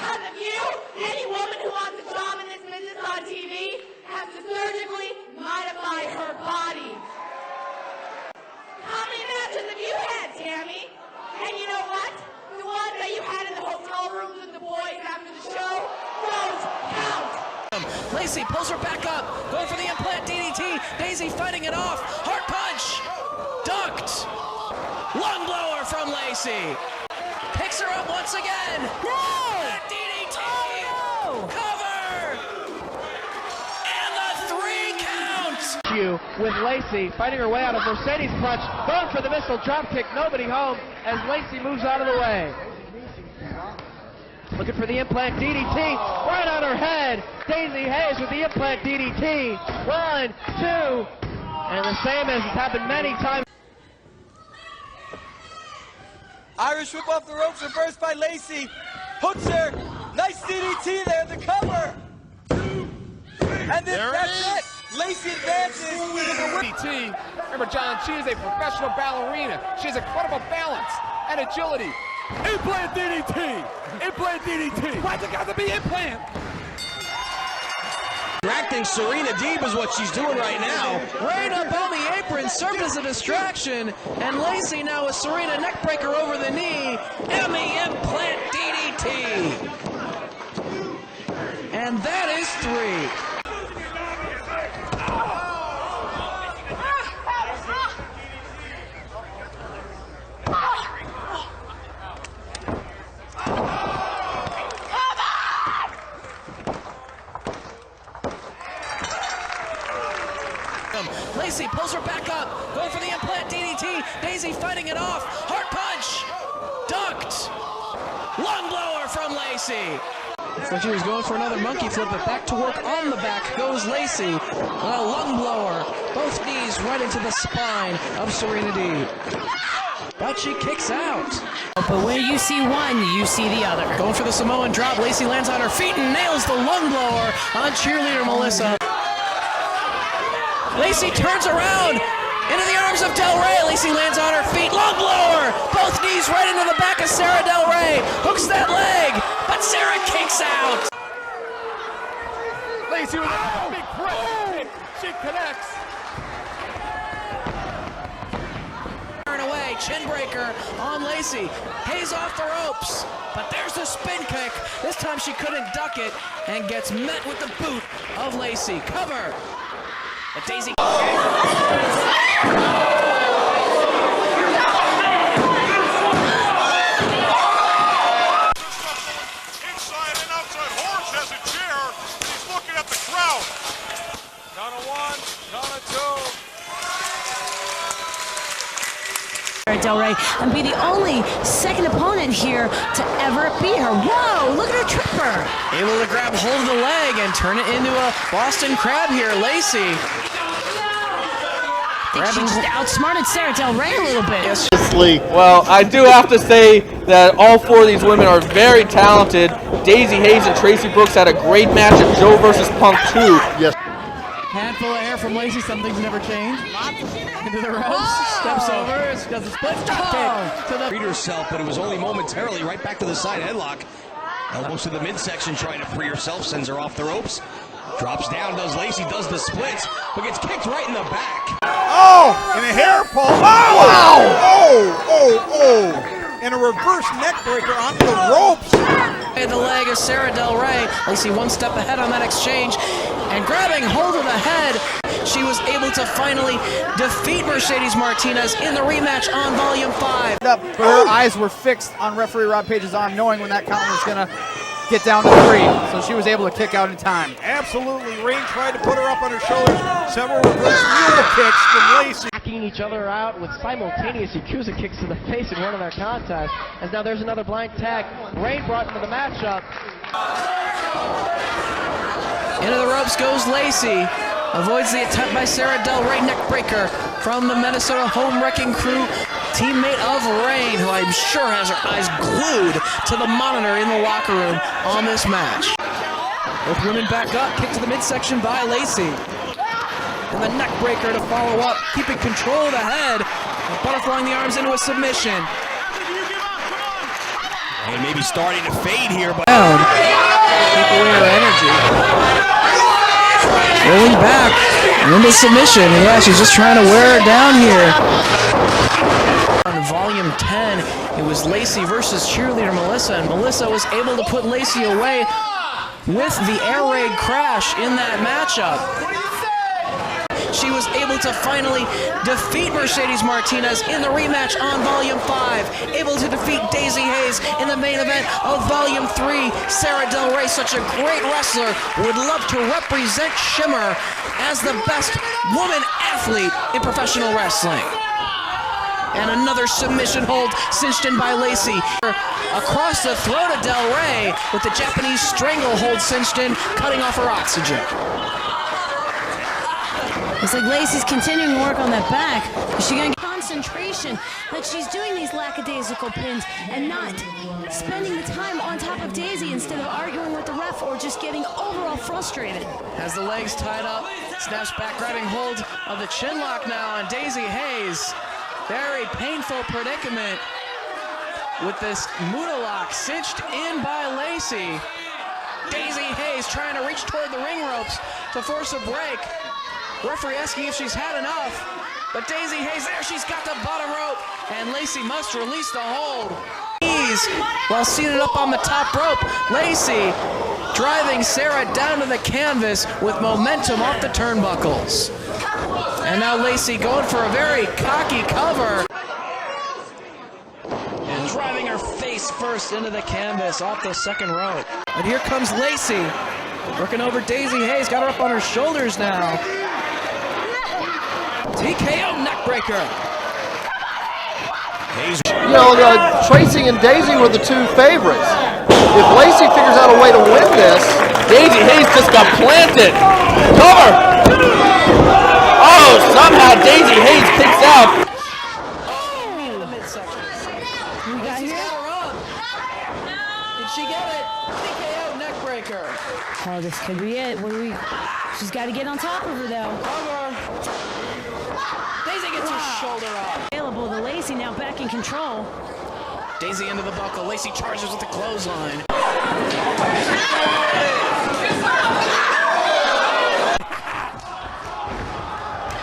because of you, any woman who wants a job in this business on TV has to surgically modify her body. How many matches have you had, Tammy? And you know what? The ones that you had in the hotel rooms with the boys after the show, those count. Lacey pulls her back up, going for the implant DDT. Daisy fighting it off. Heart punch. Ducked. Lung blower from Lacey. Picks her up once again. No! DDT. Oh, no! Cover. And the 3 count. With Lacey fighting her way out of Mercedes punch, going for the missile drop kick, nobody home as Lacey moves out of the way. Looking for the implant DDT, right on her head. Daisy Hayes with the implant DDT. 1, 2, and the same as has happened many times. Irish whip off the ropes, reversed by Lacey. Hooks her. Nice DDT there, the cover. And then that's it. Lacey advances with a whip. DDT. Remember, John, she is a professional ballerina. She has incredible balance and agility. Implant DDT. Implant DDT. Why's it got to be implant? Distracting Serena Deeb is what she's doing right now. Right up on the apron, served as a distraction, and Lacey now with Serena neckbreaker over the knee, and the implant DDT. And that is 3. Lacey pulls her back up, going for the implant DDT. Daisy fighting it off. Heart punch. Ducked. Lung blower from Lacey. Looks like she was going for another monkey flip, but back to work on the back goes Lacey. A lung blower. Both knees right into the spine of Serena Deeb. But she kicks out. But when you see one, you see the other. Going for the Samoan drop. Lacey lands on her feet and nails the lung blower on cheerleader Melissa. Lacey turns around into the arms of Del Rey. Lacey lands on her feet. Lung blower. Both knees right into the back of Sarah Del Rey. Hooks that leg, but Sarah kicks out. Lacey with a big press. She connects. Turn away. Chin breaker on Lacey. Hayes off the ropes, but there's the spin kick. This time she couldn't duck it and gets met with the boot of Lacey. Cover. But Daisy. Inside and outside. Horse has a chair. He's looking at the crowd. Count of 1, count of 2. Del Rey, and be the only second opponent here to ever beat her. Whoa, look at her tripper. Able to grab hold of the leg and turn it into a Boston Crab here. Lacey. I think she just outsmarted Sarah Del Rey a little bit. Yes. Well, I do have to say that all 4 of these women are very talented. Daisy Hayes and Tracy Brooks had a great match at Joe versus Punk 2. Yes. Handful of air from Lacey, some things never change. Into the ropes, steps over, she does a split drop kick to the Freed herself, but it was only momentarily. Right back to the side headlock. Elbows to the midsection, trying to free herself, sends her off the ropes. Drops down, does Lacey, does the splits, but gets kicked right in the back. Oh, and a hair pull. Oh, wow. Oh. And a reverse neck breaker onto the ropes. And the leg of Sarah Del Rey. Lacey one step ahead on that exchange. And grabbing hold of the head, she was able to finally defeat Mercedes Martinez in the rematch on Volume 5. But her eyes were fixed on referee Rob Page's arm, knowing when that count was going to get down to 3. So she was able to kick out in time. Absolutely. Rain tried to put her up on her shoulders. Several reverse mule kicks from Lacey. Knocking each other out with simultaneous Yakuza kicks to the face in one of their contests. As now there's another blind tag. Rain brought into the matchup. Into the ropes goes Lacey. Avoids the attempt by Sarah Del Rey, neckbreaker from the Minnesota Home Wrecking Crew, teammate of Rain, who I'm sure has her eyes glued to the monitor in the locker room on this match. Both women back up, kick to the midsection by Lacey. And the neckbreaker to follow up, keeping control of the head, and butterflying the arms into a submission. And maybe starting to fade here, but keep away her energy. Rolling back into submission. Yeah, she's just trying to wear her down here. On volume 10, it was Lacey versus cheerleader Melissa, and Melissa was able to put Lacey away with the air raid crash in that matchup. She was able to finally defeat Mercedes Martinez in the rematch on Volume 5, able to defeat Daisy Hayes in the main event of Volume 3. Sarah Del Rey, such a great wrestler, would love to represent Shimmer as the best woman athlete in professional wrestling. And another submission hold cinched in by Lacey. Across the throat of Del Rey with the Japanese stranglehold cinched in, cutting off her oxygen. Looks like Lacey's continuing to work on that back. Is she going to get concentration that she's doing these lackadaisical pins and not spending the time on top of Daisy instead of arguing with the ref or just getting overall frustrated? Has the legs tied up, snaps back, grabbing hold of the chin lock now on Daisy Hayes. Very painful predicament with this Muda lock cinched in by Lacey. Daisy Hayes trying to reach toward the ring ropes to force a break. Referee asking if she's had enough, but Daisy Hayes there, she's got the bottom rope, and Lacey must release the hold. While seated up on the top rope, Lacey driving Sarah down to the canvas with momentum off the turnbuckles. And now Lacey going for a very cocky cover. And driving her face first into the canvas off the second rope. And here comes Lacey, working over Daisy Hayes, got her up on her shoulders now. TKO neckbreaker. You know, Tracy and Daisy were the two favorites. If Lacey figures out a way to win this, Daisy Hayes just got planted. Cover. Oh, somehow Daisy Hayes kicks out. Did she get it? TKO neckbreaker. Oh, this could be it. She's got to get on top of her, though. Cover. Daisy gets her shoulder up. Available to Lacey, now back in control. Daisy into the buckle. Lacey charges with the clothesline.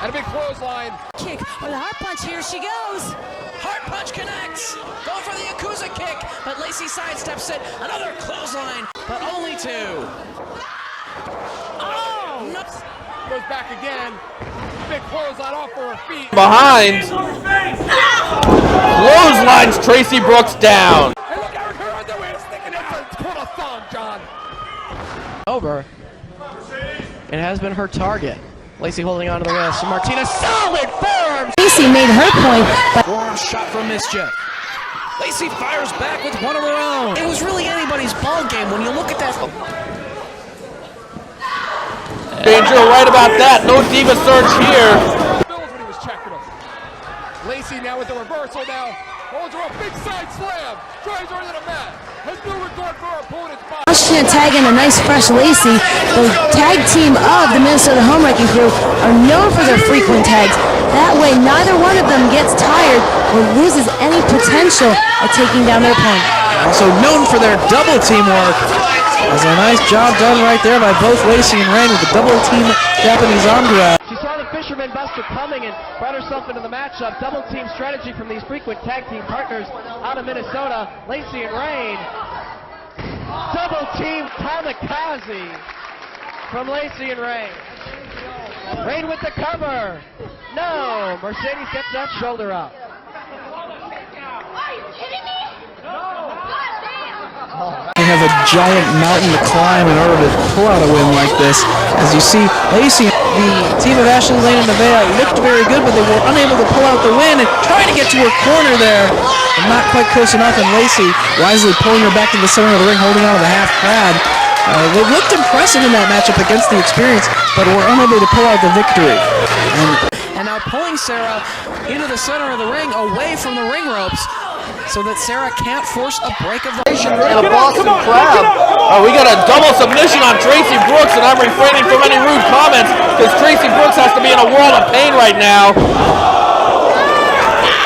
And a big clothesline. Kick or the heart punch. Here she goes. Heart punch connects. Going for the Yakuza kick, but Lacey sidesteps it. Another clothesline, but only two. Oh! No. Goes back again. Big clothesline off for her feet. Behind. Clotheslines Tracy Brooks down. Hey, look, Erich, her underwear is sticking out. It's called a thong, John. Over. It has been her target. Lacey holding on to the wrist. Martinez, solid forearm. Lacey made her point. Forearm shot from Mischief. Lacey fires back with one of her own. It was really anybody's ball game when you look at that. Danger right about that. No diva surge here. When he was checking him. Lacey now with the reversal now. Holds her up. Big side slam. Drives her to the mat. Has no regard for her opponent's body. Washington tag in a nice fresh Lacey. The tag team of the Minnesota Home Wrecking Crew are known for their frequent tags. That way, neither one of them gets tired or loses any potential at taking down their opponent. Also known for their double teamwork. That's a nice job done right there by both Lacey and Rain with the double team Japanese arm grab. She saw the Fisherman Buster coming and brought herself into the matchup. Double team strategy from these frequent tag team partners out of Minnesota, Lacey and Rain. Double team kamikaze from Lacey and Rain. Rain with the cover. No, Mercedes gets that shoulder up. They have a giant mountain to climb in order to pull out a win like this. As you see, Lacey, the team of Ashley Lane and Nevaeh looked very good, but they were unable to pull out the win and trying to get to her corner there. And not quite close enough, and Lacey wisely pulling her back to the center of the ring, holding on to the half crab. They looked impressive in that matchup against the Experience, but were unable to pull out the victory. And now pulling Sarah into the center of the ring, away from the ring ropes, so that Sarah can't force a break of the... and a Boston Crab. Oh, we got a double submission on Tracy Brooks, and I'm refraining from any rude comments because Tracy Brooks has to be in a world of pain right now.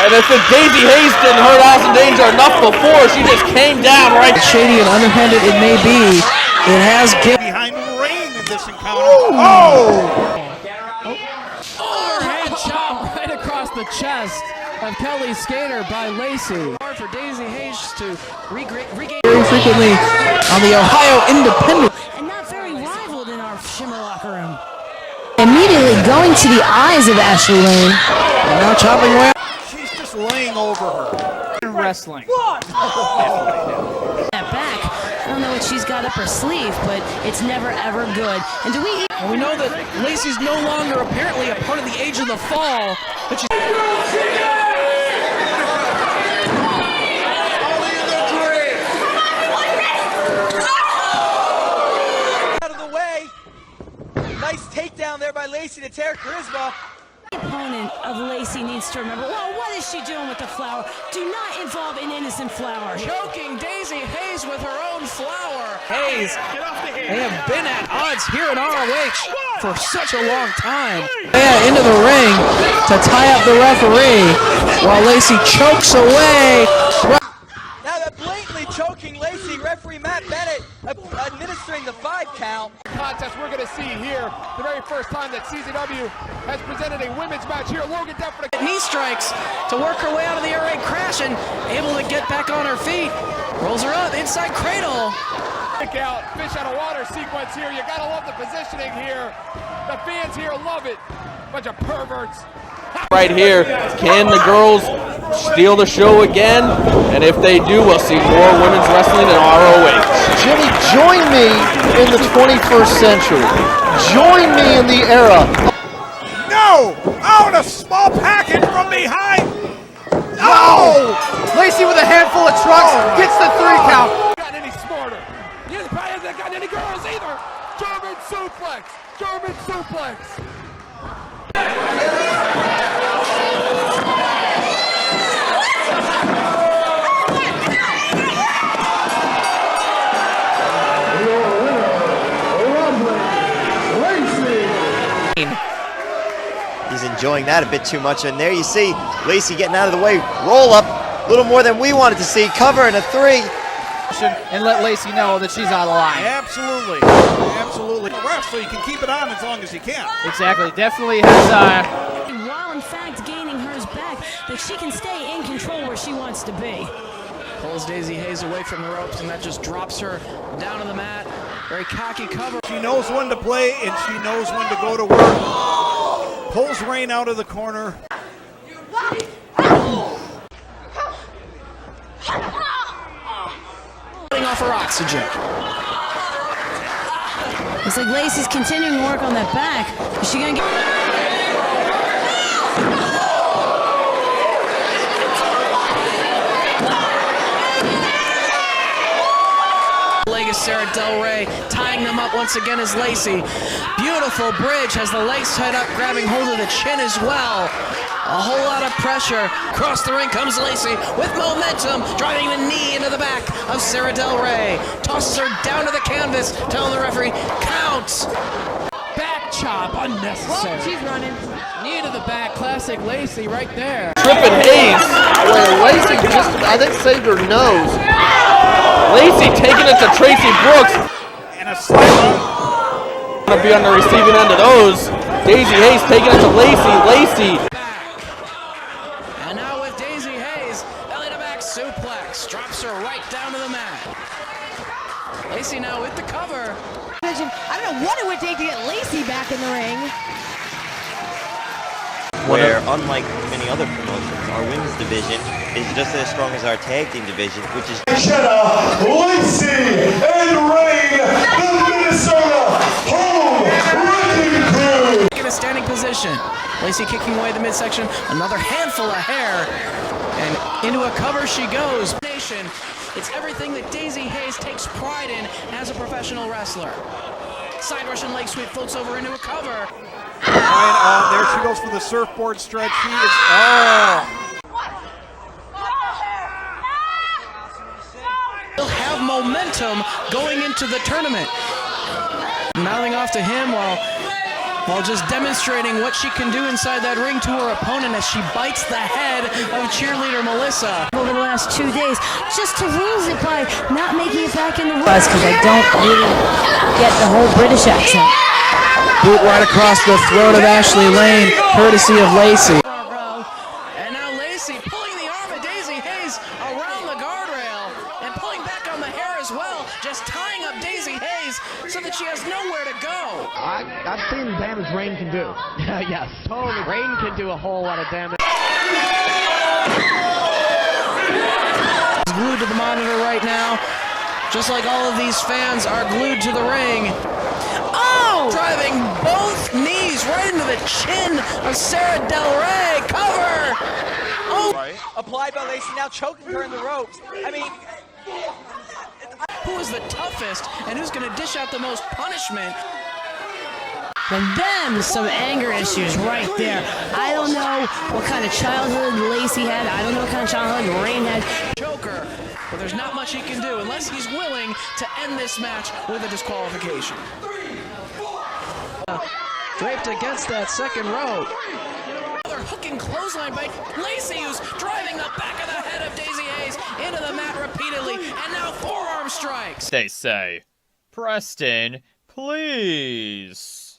And if Daisy Hayes didn't hurt Allison Danger enough before, she just came down right. Shady and underhanded it may be, it has given. Behind Rain in this encounter. Oh! Overhand chop right across the chest of Kelly Skater by Lacey. Hard for Daisy Hayes to regain very frequently on the Ohio Independent. And not very rivaled in our Shimmer locker room. Immediately going to the eyes of Ashley Lane. And now chopping away. She's just laying over her. In wrestling. That back, I don't know what she's got up her sleeve, but it's never ever good. And do we? And we know that Lacey's no longer apparently a part of the Age of the Fall, but she's Out of the way. Nice takedown there by Lacey to tear charisma. The opponent of Lacey needs to remember, well, what is she doing with the flower? Do not involve an innocent flower. choking Daisy Hayes with her own flower. Hayes, they have been at odds here in ROH for such a long time. Yeah, into the ring to tie up the referee while Lacey chokes away. Now they're blatantly choking Lacey. Referee Matt Bennett administering the 5 count. Contest we're going to see here, the very first time that CZW has presented a women's match here. Logan down for the Knee strikes to work her way out of the air raid crash and able to get back on her feet. Rolls her up inside cradle. kick out, fish out of water sequence here. You got to love the positioning here. The fans here love it. Bunch of perverts. Right here, can the girls steal the show again? And if they do, we'll see more women's wrestling in ROH. Jimmy, join me in the 21st century. Join me in the era. No! Oh, and a small package from behind. Oh! Lacey with a handful of trucks gets the 3 count. Gotten any smarter? You probably hasn't gotten any girls either. German suplex. German suplex. He's enjoying that a bit too much, and there you see Lacey getting out of the way. Roll up, a little more than we wanted to see. Cover and a 3. And let Lacey know that she's out of line. Absolutely, absolutely. So you can keep it on as long as you can. Exactly, definitely has. While in fact gaining hers back, that she can stay in control where she wants to be. Pulls Daisy Hayes away from the ropes, and that just drops her down on the mat. Very cocky cover. She knows when to play, and she knows when to go to work. Pulls Rain out of the corner. Cutting off her oxygen. Looks like Lacey's continuing to work on that back. Is she gonna get? Leg is Sarah Del Rey, tying them up once again is Lacey. Beautiful bridge, has the legs tied up, grabbing hold of the chin as well. A whole lot of pressure. Across the ring comes Lacey with momentum, driving the knee into the back of Sarah Del Rey. Tosses her down to the canvas, telling the referee, count! Back chop, unnecessary. She's running. Knee to the back, classic Lacey right there. Tripping Hayes, where Lacey just, I think, saved her nose. Lacey taking it to Tracy Brooks. And a slam. Gonna be on the receiving end of those. Daisy Hayes taking it to Lacey. Lacey. And now with Daisy Hayes, belly to back suplex. Drops her right down to the mat. Lacey now with the cover. I don't know what it would take to get Lacey back in the ring. Where, unlike many other promotions, our women's division is just as strong as our tag team division, which is Lacey and Rain, the Minnesota Home Wrecking Crew. In a standing position. Lacey kicking away the midsection. Another handful of hair. And into a cover she goes. Nation. It's everything that Daisy Hayes takes pride in as a professional wrestler. Side Russian leg sweep floats over into a cover. And there she goes for the surfboard stretch. She is, He'll have momentum going into the tournament. Mouthing off to him while while just demonstrating what she can do inside that ring to her opponent as she bites the head of cheerleader Melissa. Over the last 2 days, just to lose it by not making it back in the ring. Because I don't really get the whole British accent. Boot right across the throat of Ashley Lane, courtesy of Lacey. And now Lacey pulling the arm of Daisy Hayes around the guardrail and pulling back on the hair as well, just tying up Daisy Hayes so that she has nowhere to go. I've seen the damage Rain can do. Yes, totally. Rain can do a whole lot of damage. Glued to the monitor right now, just like all of these fans are glued to the ring. Oh! Driving both knees right into the chin of Sarah Del Rey. Cover! Oh! Applied by Lacey, now choking her in the ropes. I mean, who is the toughest and who's going to dish out the most punishment? And then some anger issues right there. I don't know what kind of childhood Lacey had. I don't know what kind of childhood Rain had. Choker, but there's not much he can do unless he's willing to end this match with a disqualification. Draped against that second rope. Another hooking clothesline by Lacey, who's driving the back of the head of Daisy Hayes into the mat repeatedly, and now forearm strikes. They say, Preston, please.